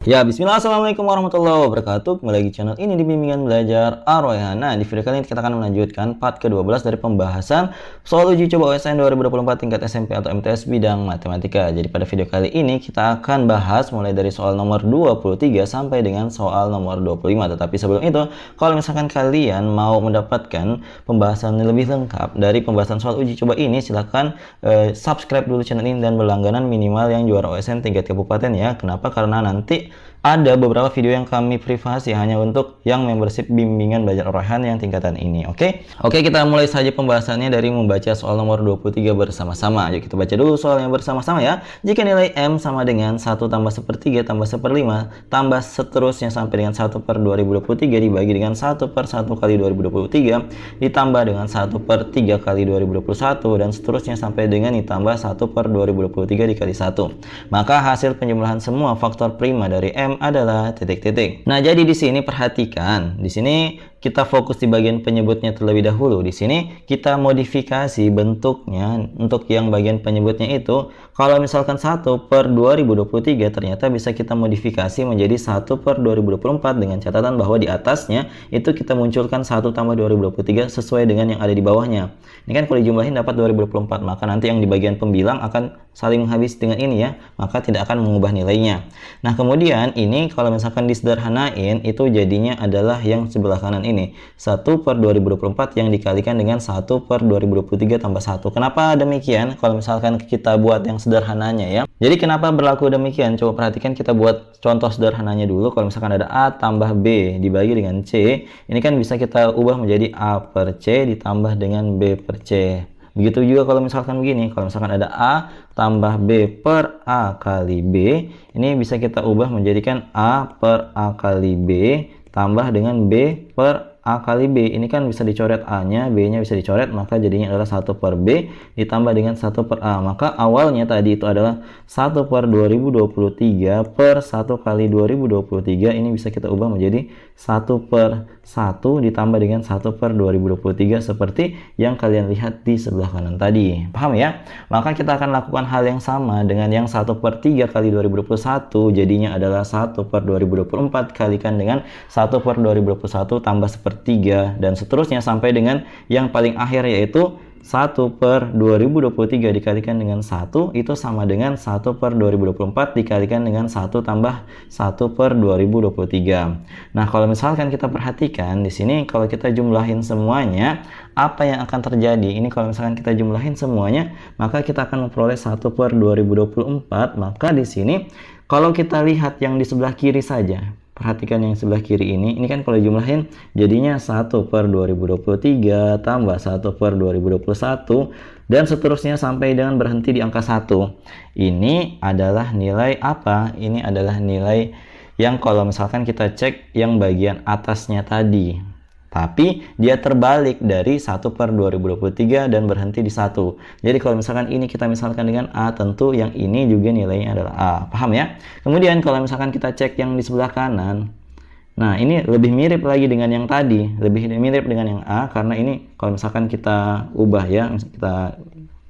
Ya, bismillah, assalamualaikum warahmatullahi wabarakatuh. Kembali lagi di channel ini di Bimbingan Belajar Ar-Rayhan. Nah, di video kali ini kita akan melanjutkan part ke-12 dari pembahasan soal uji coba OSN 2024 tingkat SMP atau MTS bidang matematika. Jadi pada video kali ini kita akan bahas mulai dari soal nomor 23 sampai dengan soal nomor 25. Tetapi sebelum itu, kalau misalkan kalian mau mendapatkan pembahasan lebih lengkap dari pembahasan soal uji coba ini, silahkan subscribe dulu channel ini dan berlangganan minimal yang juara OSN tingkat kabupaten ya. Kenapa? Karena nanti ada beberapa video yang kami privasi hanya untuk yang membership Bimbingan Belajar Ar-Rayhan yang tingkatan ini. Oke, kita mulai saja pembahasannya dari membaca soal nomor 23 bersama-sama. Yuk kita baca dulu soalnya bersama-sama ya. Jika nilai M sama dengan 1 tambah 1/3 tambah 1/5 tambah seterusnya sampai dengan 1 per 2023 dibagi dengan 1 per 1 kali 2023 ditambah dengan 1 per 3 kali 2021 dan seterusnya sampai dengan ditambah 1 per 2023 dikali 1. Maka hasil penjumlahan semua faktor prima dari M adalah titik-titik. Nah, jadi di sini perhatikan, di sini kita fokus di bagian penyebutnya terlebih dahulu. Di sini kita modifikasi bentuknya untuk yang bagian penyebutnya itu. Kalau misalkan 1 per 2023 ternyata bisa kita modifikasi menjadi 1 per 2024 dengan catatan bahwa di atasnya itu kita munculkan 1 tambah 2023 sesuai dengan yang ada di bawahnya. Ini kan kalau dijumlahin dapat 2024, maka nanti yang di bagian pembilang akan saling habis dengan ini ya, maka tidak akan mengubah nilainya. Nah, kemudian ini kalau misalkan disederhanain itu jadinya adalah yang sebelah kanan ini 1 per 2024 yang dikalikan dengan 1 per 2023 tambah 1. Kenapa demikian? Kalau misalkan kita buat yang sederhananya ya, jadi kenapa berlaku demikian? Coba perhatikan, kita buat contoh sederhananya dulu. Kalau misalkan ada A tambah B dibagi dengan C, ini kan bisa kita ubah menjadi A per C ditambah dengan B per C. Begitu juga kalau misalkan begini, kalau misalkan ada A tambah B per A kali B, ini bisa kita ubah menjadikan A per A kali B tambah dengan B per A kali B. Ini kan bisa dicoret A-nya, B-nya bisa dicoret, maka jadinya adalah 1 per B ditambah dengan 1 per A. Maka awalnya tadi itu adalah 1 per 2023 per 1 kali 2023. Ini bisa kita ubah menjadi 1 per 1 ditambah dengan 1 per 2023 seperti yang kalian lihat di sebelah kanan tadi. Paham ya? Maka kita akan lakukan hal yang sama dengan yang 1 per 3 kali 2021. Jadinya adalah 1 per 2024 kalikan dengan 1 per 2021 tambah 1/3 dan seterusnya sampai dengan yang paling akhir yaitu 1 per 2023 dikalikan dengan 1 itu sama dengan 1 per 2024 dikalikan dengan 1 tambah 1 per 2023. Nah, kalau misalkan kita perhatikan di sini, kalau kita jumlahin semuanya, apa yang akan terjadi? Ini kalau misalkan kita jumlahin semuanya, maka kita akan memperoleh 1 per 2024. Maka di sini kalau kita lihat yang di sebelah kiri saja, perhatikan yang sebelah kiri ini kan kalau jumlahin jadinya 1 per 2023 tambah 1 per 2021 dan seterusnya sampai dengan berhenti di angka 1. Ini adalah nilai apa? Ini adalah nilai yang kalau misalkan kita cek yang bagian atasnya tadi. Tapi dia terbalik dari 1 per 2023 dan berhenti di 1. Jadi kalau misalkan ini kita misalkan dengan A, tentu yang ini juga nilainya adalah A. Paham ya? Kemudian kalau misalkan kita cek yang di sebelah kanan, nah ini lebih mirip lagi dengan yang tadi. Lebih mirip dengan yang A karena ini kalau misalkan kita ubah ya, kita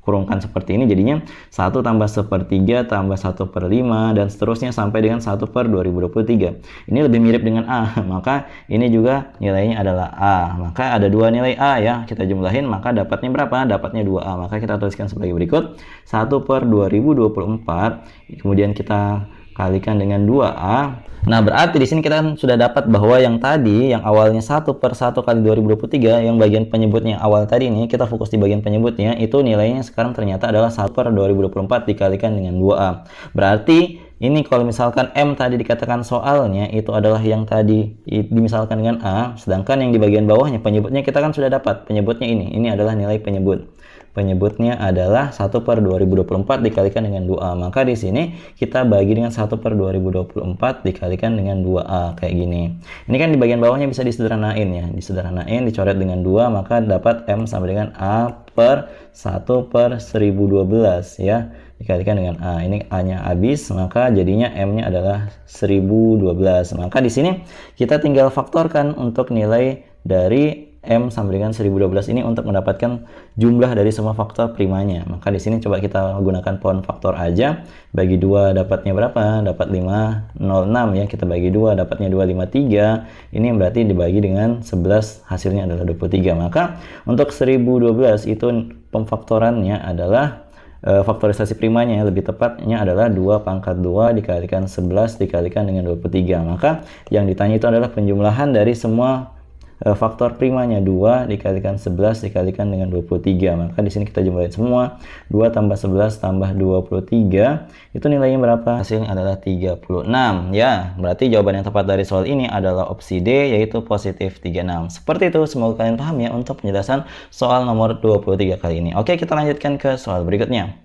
kurungkan seperti ini, jadinya 1 tambah 1/3 tambah 1 per 5 dan seterusnya sampai dengan 1 per 2023. Ini lebih mirip dengan A, maka ini juga nilainya adalah A. Maka ada dua nilai A ya, kita jumlahin maka dapatnya berapa? Dapatnya 2A. Maka kita tuliskan sebagai berikut, 1 per 2024 kemudian kita kalikan dengan 2A. Nah, berarti di sini kita sudah dapat bahwa yang tadi, yang awalnya 1 per 1 kali 2023, yang bagian penyebutnya awal tadi ini, kita fokus di bagian penyebutnya, itu nilainya sekarang ternyata adalah 1 per 2024 dikalikan dengan 2A. Berarti ini kalau misalkan M tadi dikatakan soalnya itu adalah yang tadi dimisalkan dengan A, sedangkan yang di bagian bawahnya penyebutnya kita kan sudah dapat, penyebutnya ini adalah nilai penyebut. Penyebutnya adalah 1 per 2024 dikalikan dengan 2A. Maka di sini kita bagi dengan 1 per 2024 dikalikan dengan 2A kayak gini. Ini kan di bagian bawahnya bisa disederhanain ya. Disederhanain, dicoret dengan 2, maka dapat M sama dengan A per 1 per 1012 ya. Dikalikan dengan A. Ini A-nya habis, maka jadinya M-nya adalah 1012. Maka di sini kita tinggal faktorkan untuk nilai dari M sama dengan 1012 ini untuk mendapatkan jumlah dari semua faktor primanya. Maka di sini coba kita gunakan pohon faktor aja. Bagi 2 dapatnya berapa? Dapat 506 ya. Kita bagi 2 dapatnya 253. Ini berarti dibagi dengan 11 hasilnya adalah 23. Maka untuk 1012 itu pemfaktorannya adalah faktorisasi primanya lebih tepatnya adalah 2 pangkat 2 dikalikan 11 dikalikan dengan 23. Maka yang ditanya itu adalah penjumlahan dari semua faktor primanya 2 dikalikan 11 dikalikan dengan 23. Maka di sini kita jumlahin semua. 2 tambah 11 tambah 23 itu nilainya berapa? Hasilnya adalah 36 ya. Berarti jawaban yang tepat dari soal ini adalah opsi D, yaitu positif 36. Seperti itu, semoga kalian paham ya untuk penjelasan soal nomor 23 kali ini. Oke, kita lanjutkan ke soal berikutnya.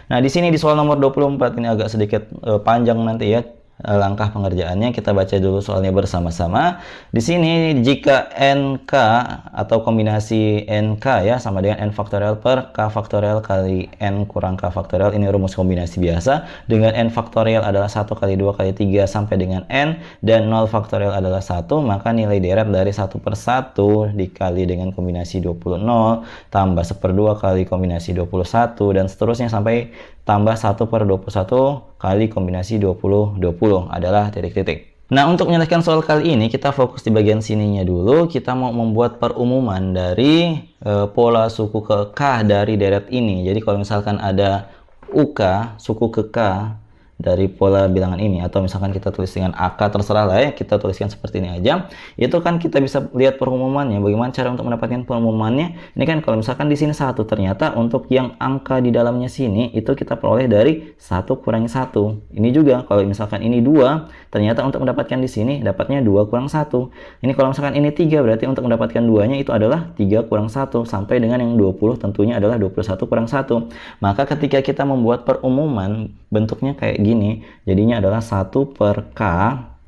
Nah, di sini di soal nomor 24 ini agak sedikit panjang nanti ya langkah pengerjaannya. Kita baca dulu soalnya bersama-sama. Di sini jika NK atau kombinasi NK ya sama dengan N faktorial per K faktorial kali N kurang K faktorial, ini rumus kombinasi biasa, dengan N faktorial adalah 1 kali 2 kali 3 sampai dengan N, dan 0 faktorial adalah 1, maka nilai deret dari 1/1 dikali dengan kombinasi 20 0 tambah 1/2 kali kombinasi 21 dan seterusnya sampai tambah 1/21 kali kombinasi 20 adalah titik-titik. Nah, untuk menyelesaikan soal kali ini kita fokus di bagian sininya dulu. Kita mau membuat perumuman dari pola suku ke K dari deret ini. Jadi kalau misalkan ada UK suku ke K dari pola bilangan ini, atau misalkan kita tulis dengan AK, terserah lah ya, kita tuliskan seperti ini aja. Itu kan kita bisa lihat perumumannya. Bagaimana cara untuk mendapatkan perumumannya? Ini kan kalau misalkan di sini 1, ternyata untuk yang angka di dalamnya sini itu kita peroleh dari 1 kurangi 1. Ini juga kalau misalkan ini 2, ternyata untuk mendapatkan di sini dapatnya 2 kurang 1. Ini kalau misalkan ini 3, berarti untuk mendapatkan 2-nya itu adalah 3 kurang 1 sampai dengan yang 20 tentunya adalah 21 kurang 1. Maka ketika kita membuat perumuman bentuknya kayak gini, jadinya adalah 1 per K.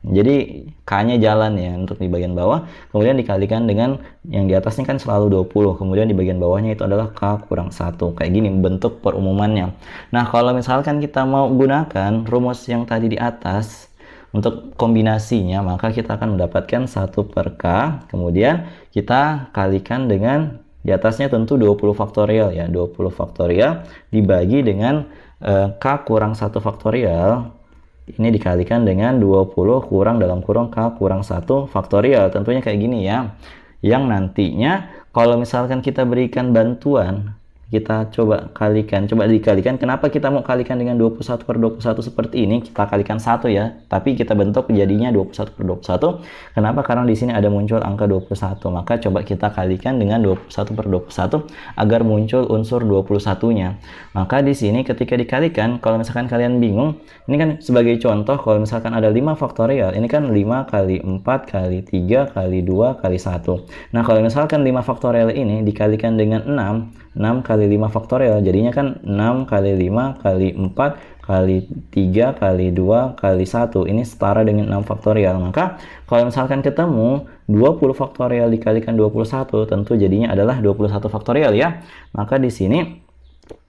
Jadi K-nya jalan ya untuk di bagian bawah, kemudian dikalikan dengan yang di atasnya kan selalu 20, kemudian di bagian bawahnya itu adalah K kurang 1. Kayak gini bentuk perumumannya. Nah, kalau misalkan kita mau gunakan rumus yang tadi di atas untuk kombinasinya, maka kita akan mendapatkan 1 per K, kemudian kita kalikan dengan di atasnya tentu 20 faktorial ya, 20 faktorial dibagi dengan K kurang 1 faktorial, ini dikalikan dengan 20 kurang dalam kurung K kurang 1 faktorial. Tentunya kayak gini ya, yang nantinya kalau misalkan kita berikan bantuan, kita coba dikalikan. Kenapa kita mau kalikan dengan 21/21 seperti ini? Kita kalikan 1 ya, tapi kita bentuk jadinya 21/21. Kenapa? Karena di sini ada muncul angka 21. Maka coba kita kalikan dengan 21/21 agar muncul unsur 21-nya. Maka di sini ketika dikalikan, kalau misalkan kalian bingung, ini kan sebagai contoh, kalau misalkan ada 5 faktorial, ini kan 5 kali 4 kali 3 kali 2 kali 1. Nah, kalau misalkan 5 faktorial ini dikalikan dengan 6 kali 5 faktorial, jadinya kan 6 kali 5 kali 4 kali 3 kali 2 kali 1. Ini setara dengan 6 faktorial. Maka kalau misalkan ketemu 20 faktorial dikalikan 21, tentu jadinya adalah 21 faktorial ya. Maka di sini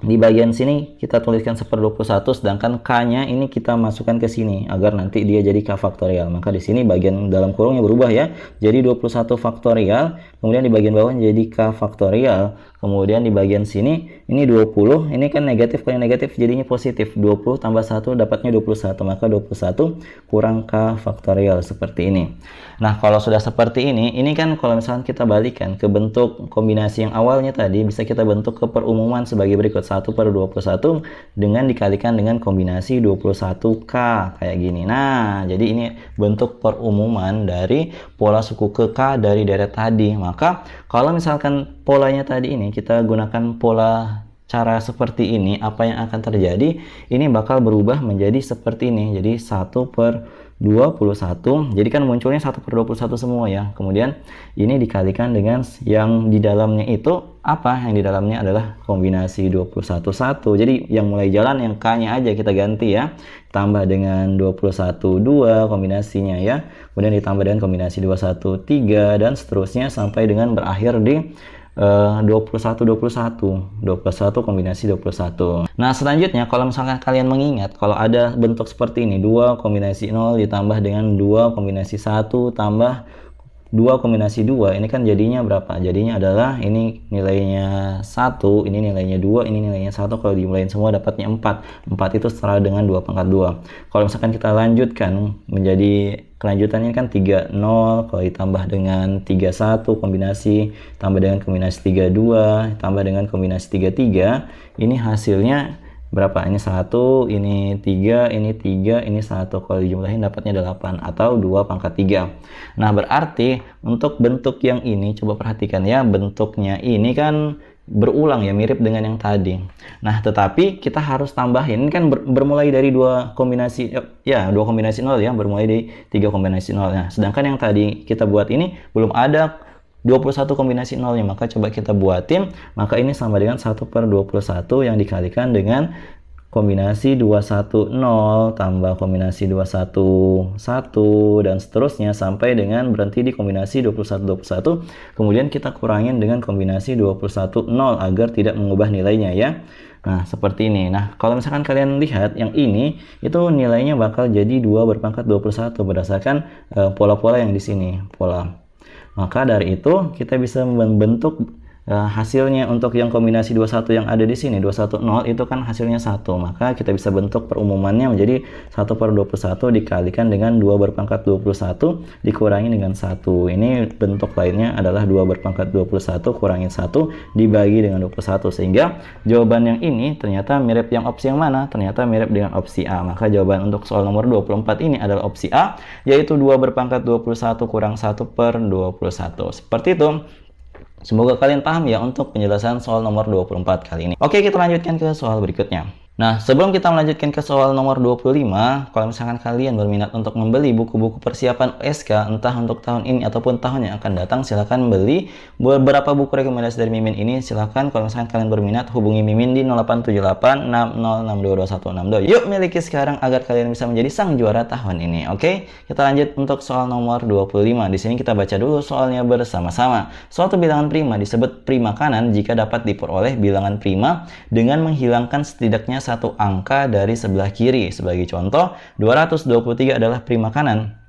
di bagian sini kita tuliskan 1/21, sedangkan K-nya ini kita masukkan ke sini agar nanti dia jadi K faktorial. Maka di sini bagian dalam kurungnya berubah ya. Jadi 21 faktorial, kemudian di bagian bawah jadi K faktorial. Kemudian di bagian sini ini 20, ini kan negatif, kalau yang negatif jadinya positif. 20 tambah 1 dapatnya 21, maka 21 kurang K faktorial seperti ini. Nah, kalau sudah seperti ini kan kalau misalkan kita balikan ke bentuk kombinasi yang awalnya tadi, bisa kita bentuk ke perumuman sebagai berikut. 1/21 dengan dikalikan dengan kombinasi 21K kayak gini. Nah, jadi ini bentuk perumuman dari pola suku ke K dari deret tadi. Maka kalau misalkan polanya tadi ini kita gunakan pola cara seperti ini, apa yang akan terjadi? Ini bakal berubah menjadi seperti ini. Jadi 1/21, jadi kan munculnya 1/21 semua ya. Kemudian ini dikalikan dengan yang di dalamnya itu apa? Yang di dalamnya adalah kombinasi 21/1. Jadi yang mulai jalan yang K-nya aja kita ganti ya. Tambah dengan 21/2 kombinasinya ya. Kemudian ditambah dengan kombinasi 21/3 dan seterusnya sampai dengan berakhir di 21 kombinasi 21. Nah, selanjutnya kalau misalkan kalian mengingat, kalau ada bentuk seperti ini, 2 kombinasi 0 ditambah dengan 2 kombinasi 1 tambah 2 kombinasi 2 ini kan jadinya berapa? Jadinya adalah ini nilainya 1, ini nilainya 2, ini nilainya 1. Kalau dimulain semua dapatnya 4. 4 itu setara dengan 2 pangkat 2. Kalau misalkan kita lanjutkan menjadi kelanjutannya kan 30, kalau ditambah dengan 31 kombinasi, tambah dengan kombinasi 32, tambah dengan kombinasi 33, ini hasilnya berapa? Ini 1, ini 3, ini 3, ini 1. Kalau dijumlahin dapatnya 8 atau 2 pangkat 3. Nah, berarti untuk bentuk yang ini, coba perhatikan ya, bentuknya ini kan berulang ya, mirip dengan yang tadi. Nah, tetapi kita harus tambahin, ini kan bermulai dari 2 kombinasi, ya 2 kombinasi 0 ya, bermulai dari 3 kombinasi 0. Nah, sedangkan yang tadi kita buat ini belum ada 21 kombinasi 0-nya, maka coba kita buatin, maka ini sama dengan 1/21 yang dikalikan dengan kombinasi 21 0 tambah kombinasi 21 1 dan seterusnya sampai dengan berhenti di kombinasi 21 kemudian kita kurangin dengan kombinasi 21 0 agar tidak mengubah nilainya ya. Nah, seperti ini. Nah, kalau misalkan kalian lihat yang ini itu nilainya bakal jadi 2 berpangkat 21 berdasarkan pola-pola yang di sini, pola. Maka dari itu kita bisa membentuk hasilnya untuk yang kombinasi 21 yang ada di sini 21 0 itu kan hasilnya 1, maka kita bisa bentuk perumumannya menjadi 1/21 dikalikan dengan 2 berpangkat 21 dikurangi dengan 1. Ini bentuk lainnya adalah 2 berpangkat 21 kurangin 1 dibagi dengan 21, sehingga jawaban yang ini ternyata mirip yang opsi yang mana? Ternyata mirip dengan opsi A. Maka jawaban untuk soal nomor 24 ini adalah opsi A, yaitu 2 berpangkat 21 kurang 1/21. Seperti itu. Semoga kalian paham ya untuk penjelasan soal nomor 24 kali ini. Oke, kita lanjutkan ke soal berikutnya. Nah, sebelum kita melanjutkan ke soal nomor 25, kalau misalkan kalian berminat untuk membeli buku-buku persiapan USK, entah untuk tahun ini ataupun tahun yang akan datang, silahkan beli beberapa buku rekomendasi dari Mimin ini. Silahkan kalau misalkan kalian berminat, hubungi Mimin di 0878 60622162. Yuk miliki sekarang agar kalian bisa menjadi sang juara tahun ini. Oke, kita lanjut untuk soal nomor 25. Di sini kita baca dulu soalnya bersama-sama. Suatu bilangan prima disebut prima kanan jika dapat diperoleh bilangan prima dengan menghilangkan setidaknya satu angka dari sebelah kiri. Sebagai contoh, 223 adalah prima kanan.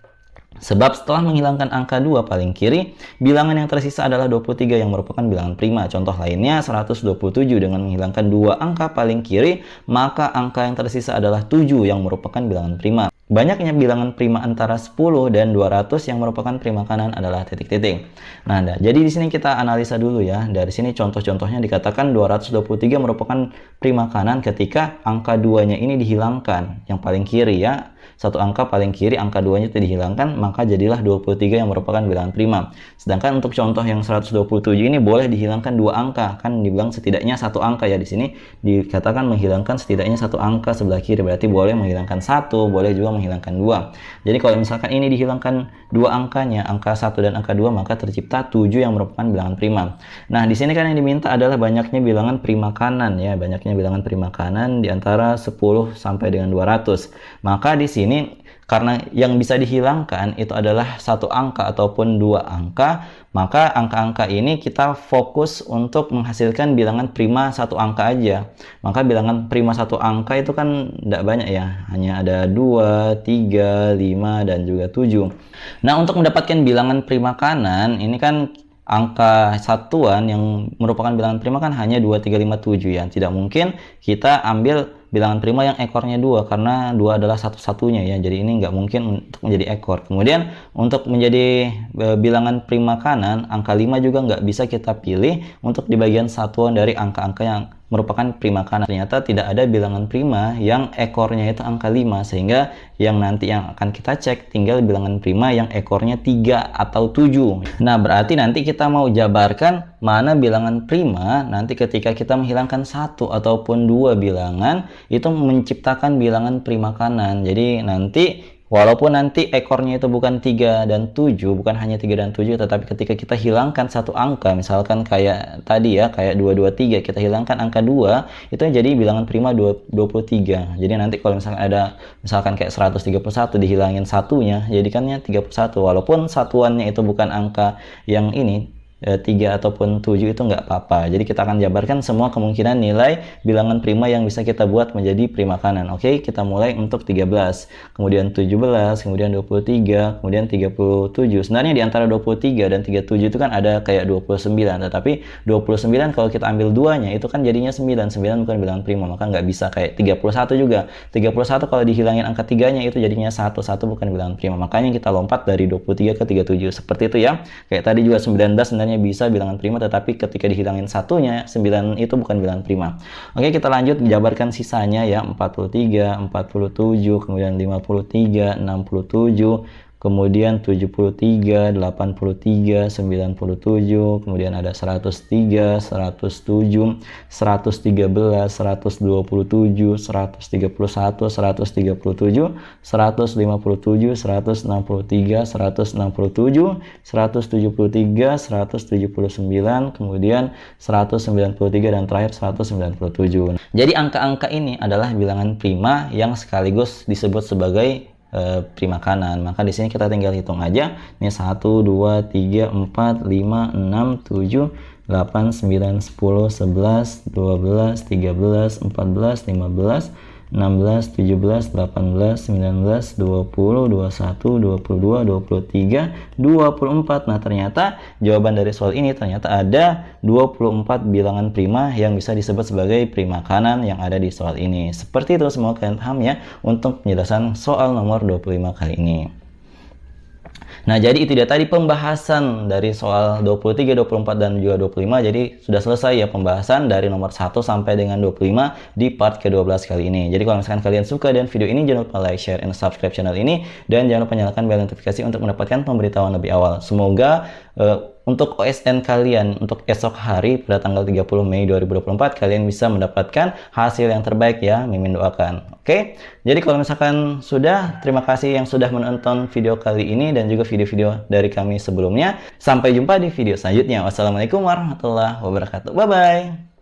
Sebab setelah menghilangkan angka 2 paling kiri, bilangan yang tersisa adalah 23 yang merupakan bilangan prima. Contoh lainnya 127 dengan menghilangkan 2 angka paling kiri, maka angka yang tersisa adalah 7 yang merupakan bilangan prima. Banyaknya bilangan prima antara 10 dan 200 yang merupakan prima kanan adalah titik-titik. Nah, jadi di sini kita analisa dulu ya. Dari sini contoh-contohnya dikatakan 223 merupakan prima kanan ketika angka 2-nya ini dihilangkan. Yang paling kiri ya. Satu angka paling kiri, angka 2-nya itu dihilangkan, maka jadilah 23 yang merupakan bilangan prima. Sedangkan untuk contoh yang 127 ini boleh dihilangkan 2 angka. Kan dibilang setidaknya 1 angka ya, di sini dikatakan menghilangkan setidaknya 1 angka sebelah kiri. Berarti boleh menghilangkan 1, boleh juga menghilangkan 2. Jadi kalau misalkan ini dihilangkan 2 angkanya, angka 1 dan angka 2, maka tercipta 7 yang merupakan bilangan prima. Nah, di sini kan yang diminta adalah banyaknya bilangan prima kanan ya, banyaknya bilangan prima kanan di antara 10 sampai dengan 200. Maka di sini karena yang bisa dihilangkan itu adalah 1 angka ataupun 2 angka, maka angka-angka ini kita fokus untuk menghasilkan bilangan prima 1 angka aja. Maka bilangan prima 1 angka itu kan tidak banyak ya, hanya ada 2, 3, 5, dan juga 7. Nah, untuk mendapatkan bilangan prima kanan, ini kan angka satuan yang merupakan bilangan prima kan hanya 2, 3, 5, 7 ya. Tidak mungkin kita ambil bilangan prima yang ekornya 2 karena 2 adalah satu-satunya ya. Jadi ini nggak mungkin untuk menjadi ekor. Kemudian untuk menjadi bilangan prima kanan, angka 5 juga nggak bisa kita pilih untuk di bagian satuan dari angka-angka yang merupakan prima kanan. Ternyata tidak ada bilangan prima yang ekornya itu angka 5, sehingga yang nanti yang akan kita cek tinggal bilangan prima yang ekornya 3 atau 7. Nah, berarti nanti kita mau jabarkan mana bilangan prima nanti ketika kita menghilangkan 1 ataupun 2 bilangan itu menciptakan bilangan prima kanan. Jadi nanti walaupun nanti ekornya itu bukan 3 dan 7, bukan hanya 3 dan 7, tetapi ketika kita hilangkan 1 angka, misalkan kayak tadi ya, kayak 223, kita hilangkan angka 2, itu jadi bilangan prima 23. Jadi nanti kalau misalkan ada, misalkan kayak 131 dihilangin satunya, jadikannya 31. Walaupun satuannya itu bukan angka yang ini, 3 ataupun 7 itu nggak apa-apa. Jadi kita akan jabarkan semua kemungkinan nilai bilangan prima yang bisa kita buat menjadi prima kanan. Oke, kita mulai untuk 13, kemudian 17, kemudian 23, kemudian 37. Sebenarnya di antara 23 dan 37 itu kan ada kayak 29, tetapi 29 kalau kita ambil duanya itu kan jadinya 9. 9 bukan bilangan prima, maka nggak bisa. Kayak 31 juga. 31 kalau dihilangin angka 3-nya itu jadinya 1. 1 bukan bilangan prima. Makanya kita lompat dari 23 ke 37. Seperti itu ya. Kayak tadi juga 19 sebenarnya bisa bilangan prima, tetapi ketika dihilangin satunya, 9 itu bukan bilangan prima. Oke, kita lanjut jabarkan sisanya ya. 43, 47, kemudian 53, 67, kemudian 73, 83, 97, kemudian ada 103, 107, 113, 127, 131, 137, 157, 163, 167, 173, 179, kemudian 193, dan terakhir 197. Jadi angka-angka ini adalah bilangan prima yang sekaligus disebut sebagai prima kanan. Maka di sini kita tinggal hitung aja. Ini 1, 2, 3, 4, 5, 6, 7, 8, 9, 10, 11, 12, 13, 14, 15, 16, 17, 18, 19, 20, 21, 22, 23, 24. Nah, ternyata jawaban dari soal ini ternyata ada 24 bilangan prima yang bisa disebut sebagai prima kanan yang ada di soal ini. Seperti itu, semoga kalian paham ya untuk penjelasan soal nomor 25 kali ini. Nah, jadi itu dia tadi pembahasan dari soal 23, 24, dan juga 25. Jadi sudah selesai ya pembahasan dari nomor 1 sampai dengan 25 di part ke-12 kali ini. Jadi kalau misalkan kalian suka dengan video ini, jangan lupa like, share, and subscribe channel ini. Dan jangan lupa nyalakan bel notifikasi untuk mendapatkan pemberitahuan lebih awal. Semoga untuk OSN kalian untuk esok hari pada tanggal 30 Mei 2024 kalian bisa mendapatkan hasil yang terbaik ya, Mimin doakan. Oke, jadi kalau misalkan sudah, terima kasih yang sudah menonton video kali ini dan juga video-video dari kami sebelumnya. Sampai jumpa di video selanjutnya. Wassalamualaikum warahmatullahi wabarakatuh. Bye-bye.